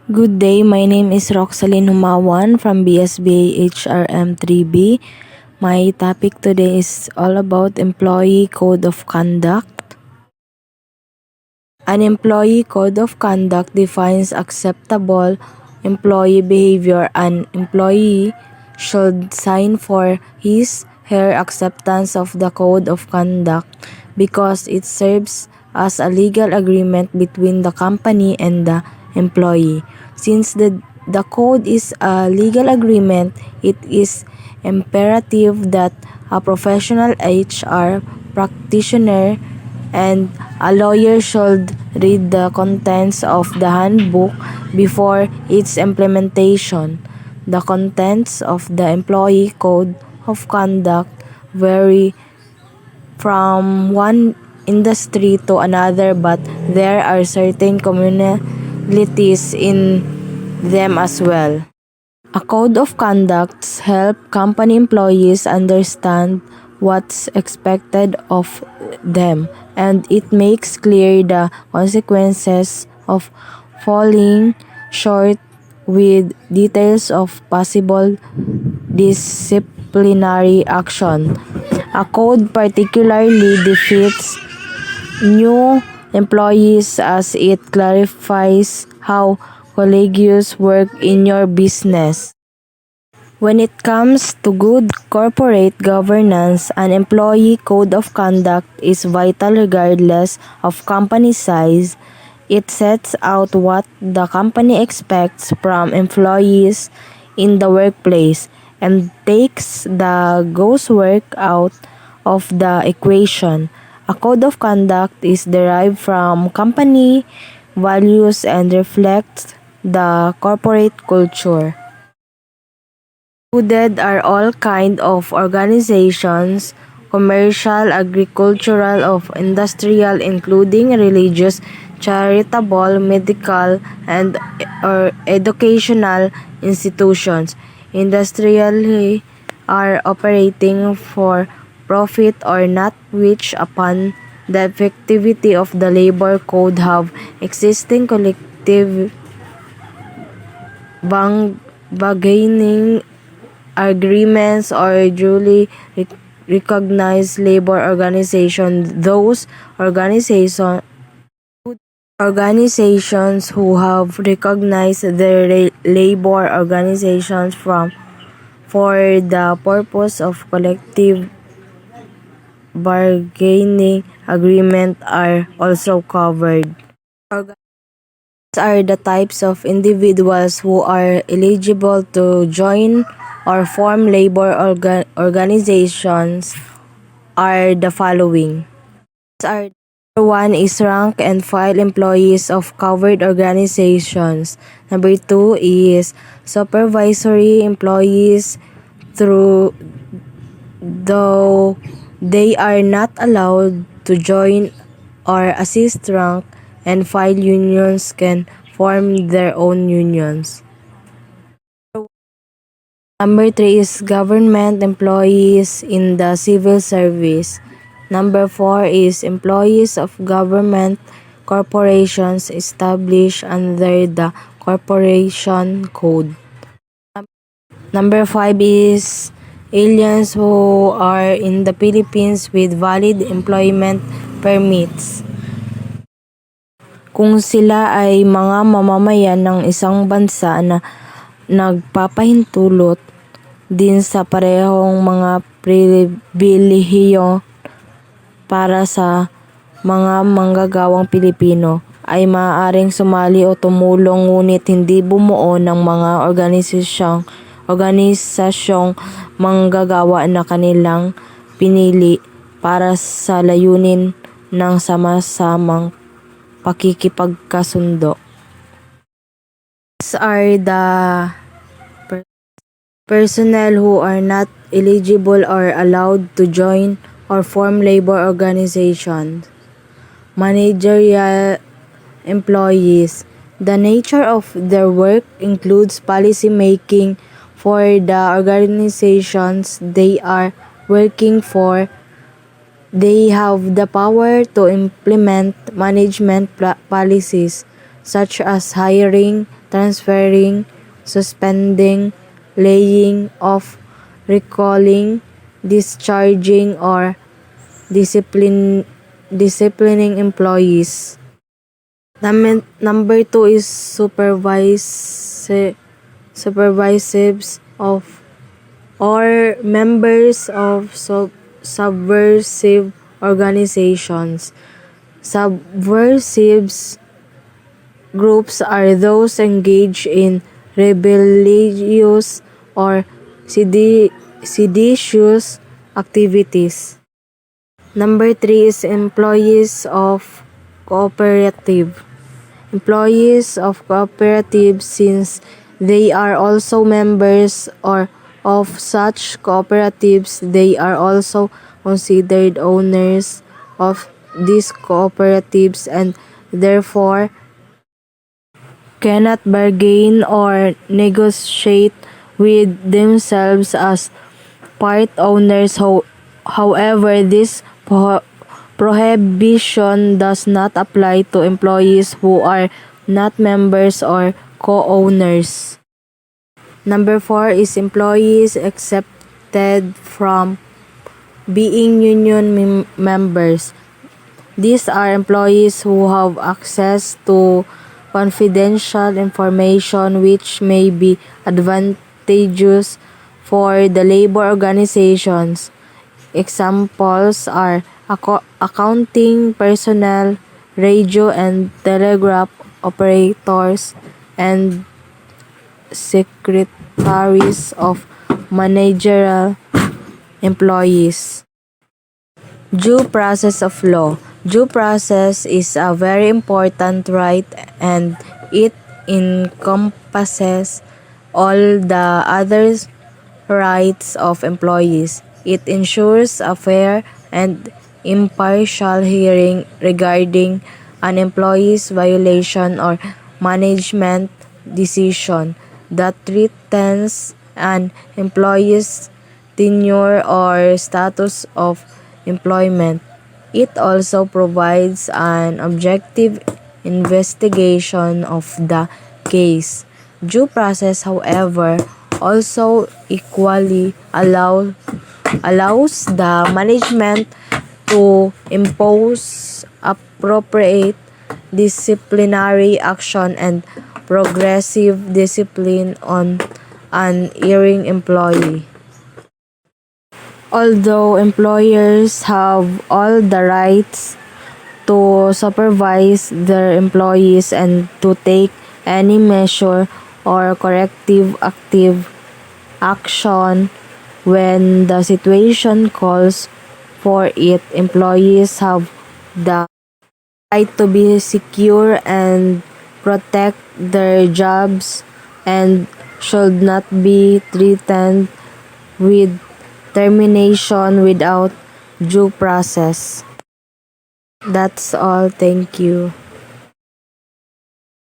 Good day, my name is Roxalyn Humawan from BSBA HRM 3B. My topic today is all about Employee Code of Conduct. An employee code of conduct defines acceptable employee behavior. An employee should sign for his/her acceptance of the code of conduct because it serves as a legal agreement between the company and the employee. Since the code is a legal agreement, it is imperative that a professional HR practitioner and a lawyer should read the contents of the handbook before its implementation. The contents of the Employee Code of Conduct vary from one industry to another, but there are certain commonalities in them as well. A code of conduct helps company employees understand what's expected of them, and it makes clear the consequences of falling short with details of possible disciplinary action. A code particularly defeats new employees as it clarifies how colleagues work in your business. When it comes to good corporate governance, an employee code of conduct is vital regardless of company size. It sets out what the company expects from employees in the workplace and takes the guesswork out of the equation. A code of conduct is derived from company values and reflects the corporate culture. Included are all kinds of organizations, commercial, agricultural, of industrial, including religious, charitable, medical, and or educational institutions. Industrially are operating for profit or not, which upon the effectivity of the labor code have existing collective bargaining agreements or duly recognized labor organization. Those organizations who have recognized their labor organizations for the purpose of collective bargaining agreement are also covered. These are the types of individuals who are eligible to join or form labor organizations are the following. Number one is rank and file employees of covered organizations. Number two is supervisory employees, though they are not allowed to join or assist rank and file unions can form their own unions. Number three is government employees in the civil service. Number four is employees of government corporations established under the corporation code. Number five is aliens who are in the Philippines with valid employment permits. Kung sila ay mga mamamayan ng isang bansa na nagpapahintulot din sa parehong mga pribilehiyo para sa mga manggagawang Pilipino, ay maaaring sumali o tumulong ngunit hindi bumuo ng mga organisasyong manggagawa na kanilang pinili para sa layunin ng sama-samang pakikipagkasundo. These are the personnel who are not eligible or allowed to join or form labor organizations. Managerial employees. The nature of their work includes policy making for the organizations they are working for. They have the power to implement management policies such as hiring, transferring, suspending, laying off, recalling, discharging, or disciplining employees. Number two is supervisives of or members of subversive organizations. Subversives groups are those engaged in rebellious or seditious activities. Number three is employees of cooperative. Employees of cooperatives, since they are also members or of such cooperatives, they are also considered owners of these cooperatives and therefore cannot bargain or negotiate with themselves as part owners. However, this prohibition does not apply to employees who are not members or co-owners. Number four is employees exempted from being union members. These are employees who have access to confidential information which may be advantageous for the labor organizations. Examples are accounting personnel, radio and telegraph operators, and secretaries of managerial employees. Due process of law. Due process is a very important right and it encompasses all the other rights of employees. It ensures a fair and impartial hearing regarding an employee's violation or management decision that threatens an employee's tenure or status of employment. It also provides an objective investigation of the case. Due process, however, also equally allows the management to impose appropriate disciplinary action and progressive discipline on an erring employee. Although employers have all the rights to supervise their employees and to take any measure or corrective active action when the situation calls for it, employees have the right to be secure and protect their jobs and should not be threatened with termination without due process. That's all. Thank you.